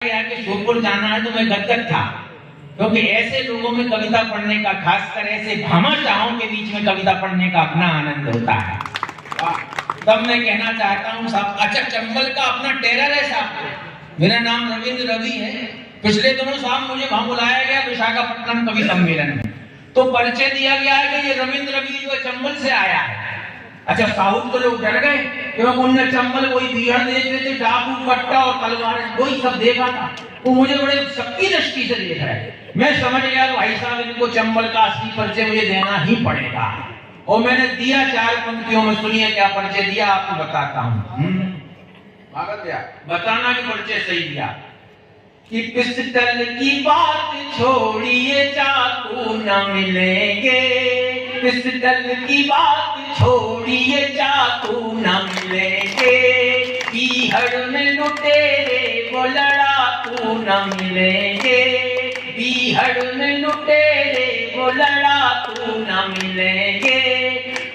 गया कि श्योपुर जाना है तो मैं गदगद था, क्योंकि ऐसे लोगों में कविता पढ़ने का, खासकर ऐसे भामाशाहों के बीच में कविता पढ़ने का अपना आनंद होता है। तब मैं कहना चाहता हूँ साहब, अच्छा चंबल का अपना टेरर है साहब, मेरा नाम रविंद्र रवि है। पिछले दिनों साहब मुझे वहां बुलाया गया विशाखापट्टनम कवि सम्मेलन में, तो परिचय दिया गया है कि ये रविंद्र रवि जो चंबल से आया है। अच्छा साहब तो लोग डर गए क्योंकि उनने चंबल वही बिहार देख रहे थे, डाकू कट्टा और तलवार वही सब देखा था। वो मुझे बड़े शक्ति दृष्टि से देख रहा है। मैं समझ गया भाई साहब इनको चंबल का असली परिचय मुझे देना ही पड़ेगा, और मैंने दिया 4 पंक्तियों में। सुनिए क्या परिचय दिया, आपको बताता हूँ। बताना कि परिचय सही दिया। कि पिस्टल की बात छोड़िए चाकू न मिलेंगे, पिस्टल की बात छोड़िए चाकू न मिलेंगे, बीहड़ में लुटेरे वो लड़ाकू न मिलेंगे, बीहड़ में लुटेरे वो लड़ाकू न मिलेंगे।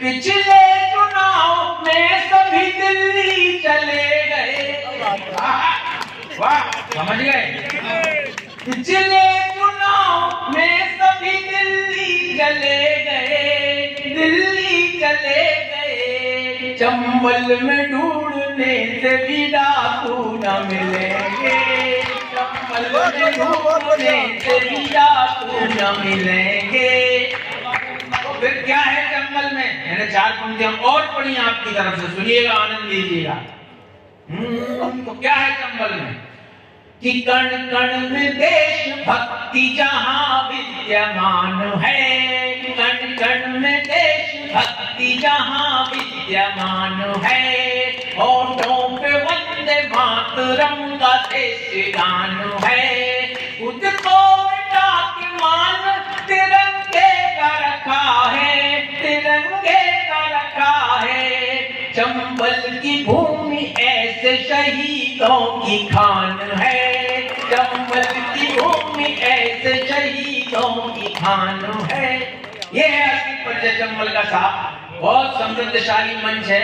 पिछले चुनाव में सभी दिल्ली चले गए। वाह, समझ गए? पिछले चुनाव में सभी दिल्ली चले गए, दिल्ली चले गए। चंबल में ढूंढने से भी डाकू न मिलेंगे, चंबल में ढूंढने से भी डाकू न मिलेंगे। तो फिर क्या है चंबल में? मैंने 4 पंक्तियां और पढ़ी आपकी तरफ से, सुनिएगा, आनंद लीजिएगा। तो क्या है चंबल में? कि कण कण में देश भक्ति जहां विद्यमान है, कण कण में देश भक्ति जहां विद्यमान है, होठों पे वंदे मातरम का देश गान है, खुद को मिटा के मान तिरंगे का रखा है, तिरंगे का रखा है। चंबल की भूमि ऐसे शहीदों की खान है, चंबल की भूमि ऐसे शहीदों की खान है। ये है असली परिचय चंबल का साहब। बहुत समृद्धशाली मंच है।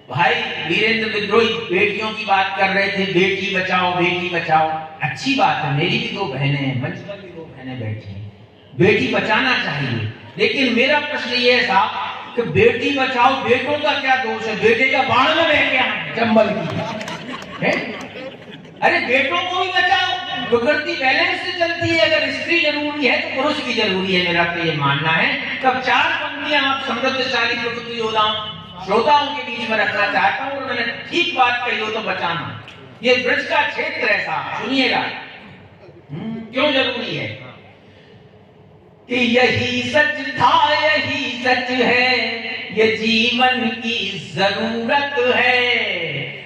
भाई वीरेंद्र विद्रोही बेटियों की बात कर रहे थे, बेटी बचाओ बेटी बचाओ। अच्छी बात है, मेरी भी 2 बहनें हैं, मंच पर भी 2 बहनें बैठी हैं, बेटी बचाना चाहिए। लेकिन मेरा प्रश्न ये है साहब कि बेटी बचाओ, बेटों का क्या दोष है? बेटे का बाण में बह गया चंबल की है? अरे बेटों को भी बचाओ, प्रकृति बैलेंस से चलती है। अगर स्त्री जरूरी है तो पुरुष भी जरूरी है, मेरा तो ये मानना है। तब 4 पंक्तियां आप समृद्धशाली प्रकृति योद्धाओं श्रोताओं के बीच में रखना चाहता हूं, और मैंने ठीक बात कही हो तो बचाना। ये ब्रज का क्षेत्र है साहब, सुनिएगा क्यों जरूरी है। कि यही सच था यही सच है, ये जीवन की जरूरत है।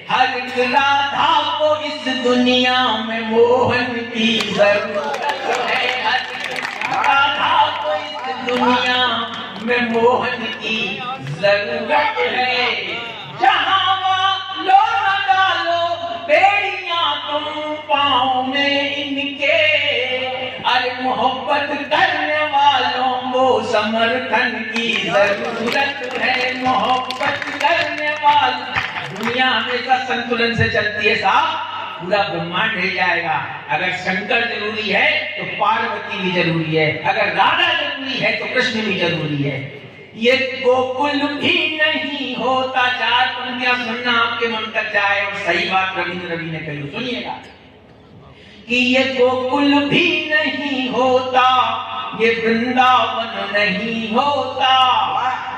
हर एक राधा को इस दुनिया में मोहन की जरूरत है, हर एक राधा को इस दुनिया में मोहन की जरूरत है। जहां लो न डालो बेड़ियां तुम पाँव में इनके, अरे मोहब्बत करने वालों को समर्थन की जरूरत है, मोहब्बत करने वाले। दुनिया हमेशा संतुलन से चलती है साहब, पूरा ब्रह्मांड रह जाएगा। अगर शंकर जरूरी है तो पार्वती भी जरूरी है, अगर राधा जरूरी है तो कृष्ण भी जरूरी है। ये गोकुल भी नहीं होता। 4 पंक्तियां सुनना आपके मन तक जाए, और सही बात रविंद्र रवि ने कही, सुनिएगा। कि ये गोकुल भी नहीं होता, ये वृंदावन नहीं होता,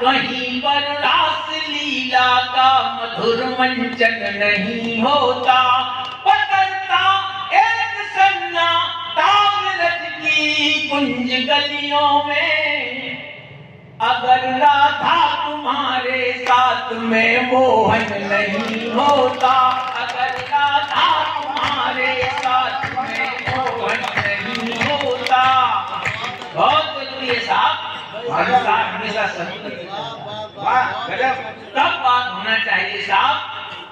कहीं पर रास लीला का मधुर मंचन नहीं होता। पकड़ता एक सन्नाटा ब्रज की कुंज गलियों में, अगर राधा तुम्हारे साथ में मोहन नहीं होता, अगर राधा तुम्हारे साथ में मोहन नहीं होता। बहुत जरूरी है साहब, हमेशा तब बात होना चाहिए साहब।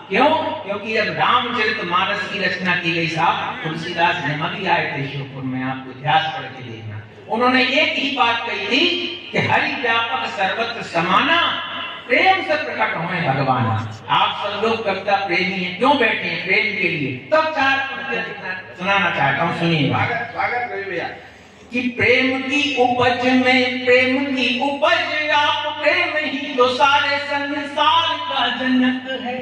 क्यों? क्योंकि जब रामचरितमानस की रचना की गई साहब, तुलसीदास नेमती आए थे श्योपुर में, आपको इतिहास पढ़ के देखना। उन्होंने एक ही बात कही थी कि हरि व्यापक सर्वत्र समाना, प्रेम से प्रकट हुए भगवान। आप सब लोग कविता प्रेमी हैं, क्यों बैठे हैं? प्रेम के लिए। तब चार पंक्तियां सुनाना चाहता हूँ, सुनिए। स्वागत भैया। कि प्रेम की उपज में प्रेम की उपज, आप प्रेम ही तो सारे संसार का जनक है।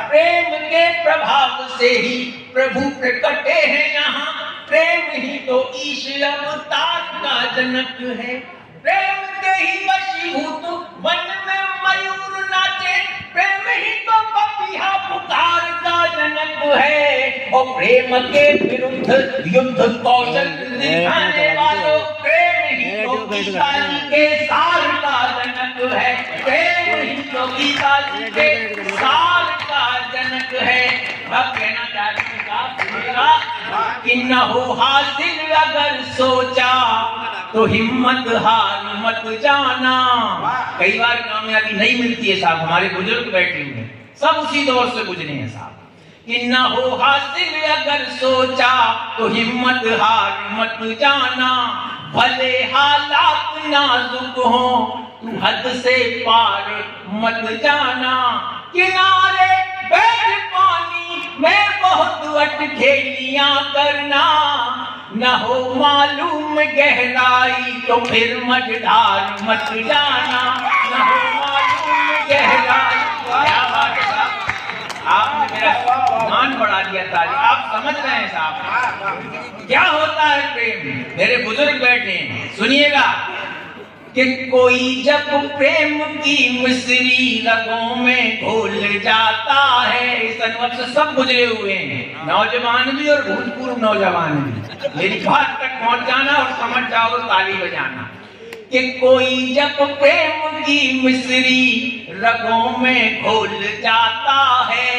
प्रेम के प्रभाव से ही प्रभु प्रकटे हैं यहाँ, प्रेम ही तो ईश अवतार का जनक है। प्रेम के ही वशीभूत वन में मयूर नाचे, प्रेम ही तो पपिया पुकार का जनक है। और प्रेम के विरुद्ध युद्ध कौशल दिखाने वालों, प्रेम ही तो गीता जी के सार का जनक है। प्रेम ही तो गीता जी के सार का जनक है। अब कहना चाहती हूँ कि न हो हासिल अगर सोचा तो हिम्मत हार मत जाना। कई बार कामयाबी नहीं मिलती है साहब, हमारे बुजुर्ग बैठे हुए हैं, सब उसी दौर से गुजरे हैं साहब। कि न हो हासिल अगर सोचा तो हिम्मत हार मत जाना, भले हालात नाजुक हो तू हद से पार मत जाना। किनारे बैठ पानी में बहुत अटखेलियां करना, न हो मालूम गहराई तो फिर मझधार मत जाना। न हो मालूम गहराई। क्या बात है साहब, आपने मेरा मान बढ़ा दिया ताली। आप समझ रहे हैं साहब क्या होता है प्रेम? मेरे बुजुर्ग बैठे हैं, सुनिएगा। कि कोई जब प्रेम की मिश्री रगों में घोल जाता है। इस अनुभव से सब गुजरे हुए हैं, नौजवान भी और भूतपूर्व नौजवान भी। मेरी बात तक पहुंच जाना और समझ जाओ तो ताली बजाना। कि कोई जब प्रेम की मिश्री रगों में घोल जाता है,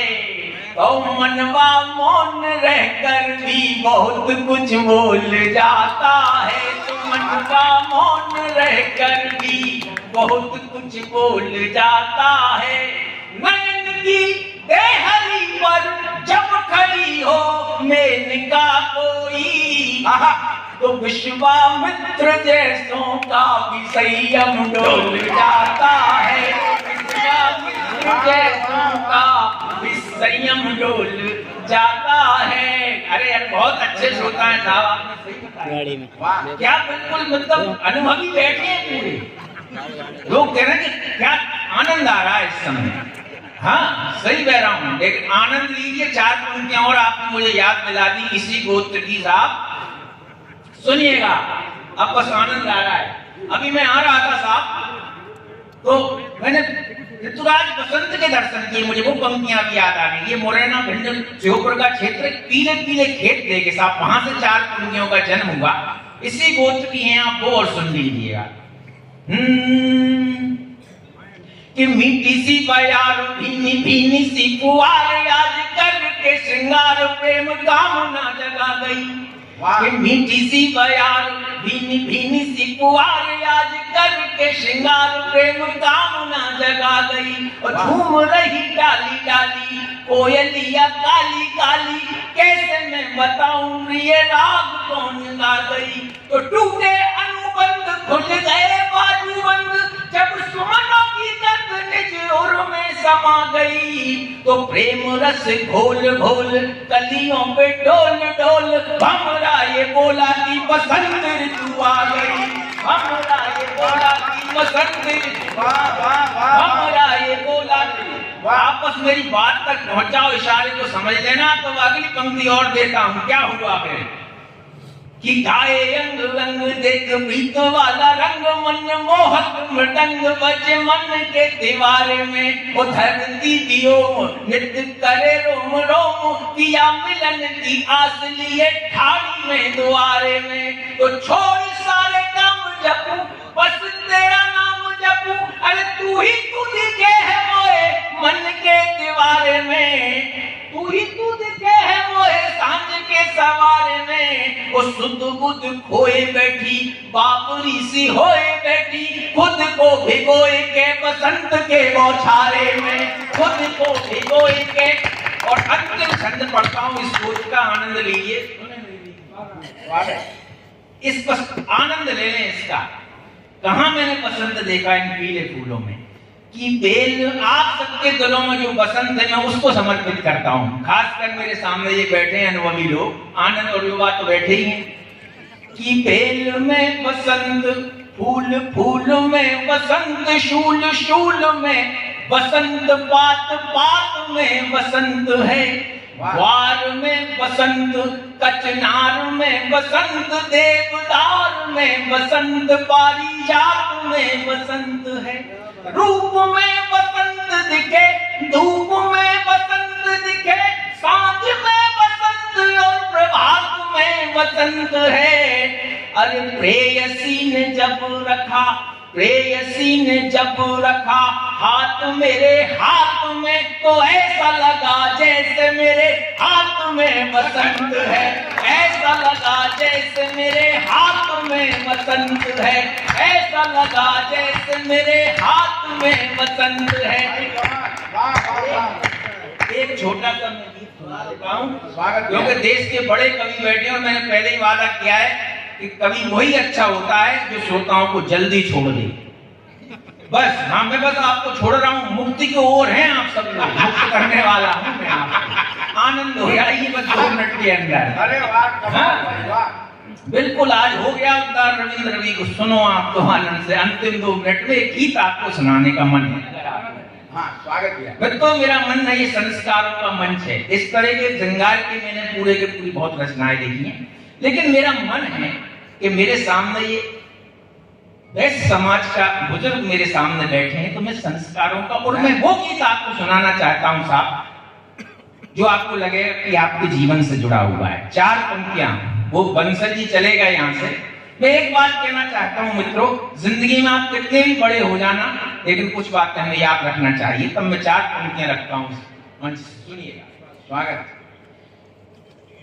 तो मनवा मौन रहकर भी बहुत कुछ बोल जाता है। तो मनवा मौन रहकर भी बहुत कुछ बोल जाता है। नयन की देहरी पर जब खड़ी हो मेनका कोई, तो विश्वामित्र जैसों का भी संयम डोल जाता है। विश्वामित्र जैसों का भी संयम डोल जाता है। अरे यार बहुत अच्छे श्रोता है साहब, आपने सही बताया। क्या बिल्कुल मतलब अनुभवी बैठे हैं पूरे लोग, कह रहे हैं कि क्या आनंद आ रहा है इस समय। हाँ सही कह रहा हूँ, लेकिन आनंद लीजिए। चार पंक्तियां और आपने मुझे याद दिला दी इसी गोत्र की साहब, सुनिएगा। अब बस आनंद आ रहा है। अभी मैं आ रहा था साहब, तो मैंने ऋतुराज बसंत के दर्शन किए, मुझे वो पंक्तियां भी याद आ गई। ये मुरैना भिंड श्योपुर का क्षेत्र, पीले पीले खेत देखे साहब, वहां से चार पंक्तियों का जन्म हुआ। इसी गोत्र की हैं आप, वो और सुन लीजिएगा। कि मीठी सी बयार भीनी भीनी सी पुआर, आज करके श्रृंगार प्रेम कामना जगा गई। कि मीठी सी बयार भीनी भीनी सी पुआर, आज करके श्रृंगार प्रेम कामना जगा गई। और झूम रही डाली डाली कोयलिया काली काली, कैसे मैं बताऊं ये राग कौन गा गई। तो टूटे अनुबंध खुल गए बाजूबंद, जब सुमनों की दर्द निज ओर में समा गई। तो प्रेम रस घोल घोल कलियों पे डोल डोल, भमरा ये बोला कि बसंत ऋतु आ गई। भमरा ये बोला कि बसंत ऋतु, भमरा ये बोला कि। वापस मेरी बात तक पहुंचाओ, इशारे को समझ लेना। तो अगली पंक्ति और देता हूं, क्या हुआ फिर। कि गाए अंग रंग देख प्रीत वाला रंग, मन मोहक मृदंग बजे मन के दीवारे में। वो धरती दियो नृत्य करे रोम रोम, किया मिलन की आस लिए ठाड़ी में द्वारे में। तो छोड़ सारे काम जपू, बस तेरा नाम जपू। अरे तू ही तू दिखे है मोए मन के दीवारे में, तू ही तू दिखे है मोए सांझ के सवारे में। वो सुध बुध खोए बैठी बाबरी सी होए बैठी, खुद को भिगोए के बसंत के बौछारे में, खुद को भिगोए के। और अंतिम छंद पढ़ता हूँ, इस सोच का आनंद लीजिए। इस बस आनंद ले लें इसका। कहां मैंने बसंत देखा इन पीले फूलों में। कि बेल आप सबके दिलों में जो बसंत है मैं उसको समर्पित करता हूँ। खासकर मेरे सामने ये बैठे हैं अनुभवी लोग, आनंद और युवा तो बैठे ही हैं। कि बेल में बसंत, फूल फूल में बसंत, शूल शूल में बसंत, पात पात में बसंत है, वार में बसंत, कचनार में बसंत, देवदार में बसंत, पारिजात में बसंत है। रूप में बसंत दिखे, धूप में बसंत दिखे, सांझ में बसंत और प्रभात में बसंत है। अरे प्रेयसी ने जब रखा, प्रेयसी ने जब रखा हाथ मेरे हाथ में, तो ऐसा लगा जैसे मेरे हाथ में बसंत है, ऐसा लगा जैसे मेरे हाथ में बसंत है, ऐसा लगा जैसे मेरे हाथ में बसंत है। एक छोटा सा मैं गीत सुना देता हूँ, क्योंकि देश के बड़े कवि बैठे हैं और मैंने पहले ही वादा किया है कि कवि वही अच्छा होता है जो श्रोताओं को जल्दी छोड़ दे। बस हाँ, मैं बस आपको छोड़ रहा हूँ, मुक्ति की ओर हैं आप सब लोग, मुक्त करने वाला हूँ मैं आपको। आनंद हो जाइए बस 2 मिनट के अंदर। अरे वाह, बिल्कुल आज हो गया उद्धार रविंद्र रवि को। सुनो आप तो आनंद से, अंतिम 2 मिनट में एक गीत आपको सुनाने का मन है। हाँ, स्वागत है। तो मेरा मन है, ये संस्कारों का मंच है। इस तरह के श्रृंगार की मैंने पूरे के पूरी बहुत रचनाएं देखी हैं, लेकिन मेरा मन है कि मेरे सामने ये वैश्य समाज का बुजुर्ग मेरे सामने बैठे हैं, तो मैं संस्कारों का और मैं वो गीत आपको सुनाना चाहता हूं साहब, जो आपको लगेगा कि आपके जीवन से जुड़ा हुआ है। 4 पंक्तियां, वो बंसल जी चलेगा यहाँ से। मैं एक बात कहना चाहता हूँ मित्रों, जिंदगी में आप कितने भी बड़े हो जाना, लेकिन कुछ बातें हमें याद रखना चाहिए। तब मैं 4 पंक्तियां रखता हूँ, मंच सुनिएगा। स्वागत।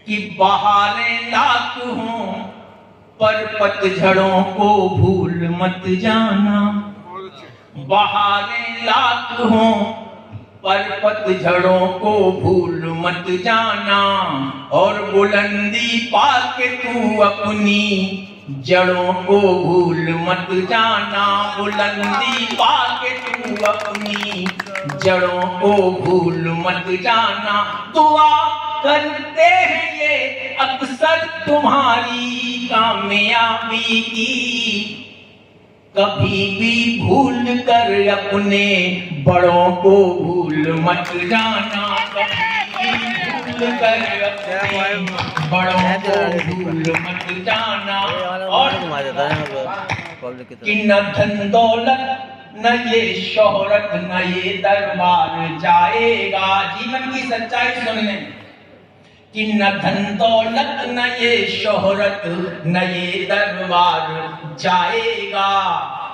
कि बहारें लाख हों पर पतझड़ों को भूल मत जाना, बहारें लाख हों पर पतझड़ों को भूल मत जाना, और बुलंदी पाके तू अपनी जड़ों को भूल मत जाना, बुलंदी पाके तू अपनी जड़ों को भूल मत जाना। दुआ करते हैं ये अक्सर तुम्हारी कामयाबी की, कभी भी भूल कर अपने बड़ों को भूल मत जाना, कभी भी भूल कर अपने बड़ों को भूल मत जाना। और कि न धन दौलत न ये शोहरत न ये दरबार जाएगा, जीवन की सच्चाई सुन लें। कि न धन दौलत न ये शोहरत न ये दरबार जाएगा,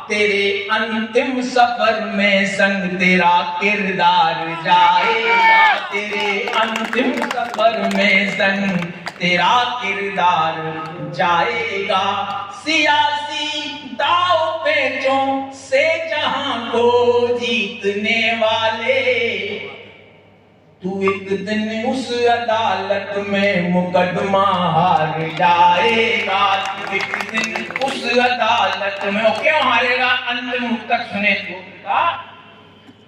तेरे अंतिम सफर में संग तेरा किरदार जाएगा, तेरे अंतिम सफर में संग तेरा किरदार जाएगा। सियासी दाव पेचों से जहां को जीतने वाले, तू एक दिन उस अदालत में मुकदमा हार जाएगा, तू एक दिन उस अदालत में। क्यों हारेगा? अंतिम मुक्त सुने तो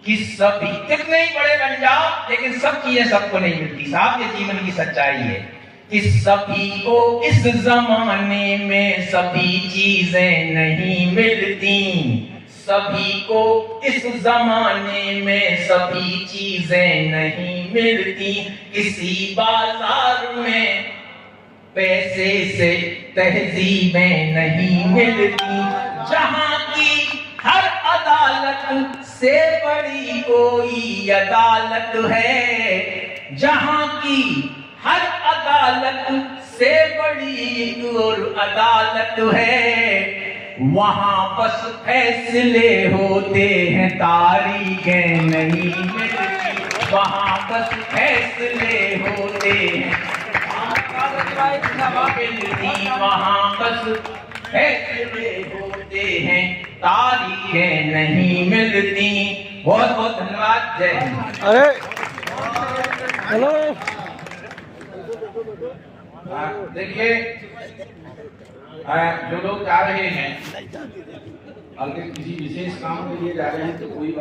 कि सभी कितने ही बड़े बन जाओ, लेकिन सब चीजें सबको नहीं मिलती साहब, ये जीवन की सच्चाई है। कि सभी को इस जमाने में सभी चीजें नहीं मिलती, सभी को इस जमाने में सभी चीजें नहीं मिलती, किसी बाजार में पैसे से तहजीबें नहीं मिलती, जहां की हर अदालत से बड़ी कोई अदालत है, जहां की हर अदालत से बड़ी और अदालत है, वहां बस फैसले होते हैं तारीखें नहीं मिलती, वहां बस फैसले होते हैं वहां बस फैसले होते हैं तारीखें नहीं मिलती। बहुत बहुत धन्यवाद। जय हिंद। अरे हेलो, देखिए जो लोग जा रहे हैं आगे किसी विशेष काम के लिए जा रहे हैं तो कोई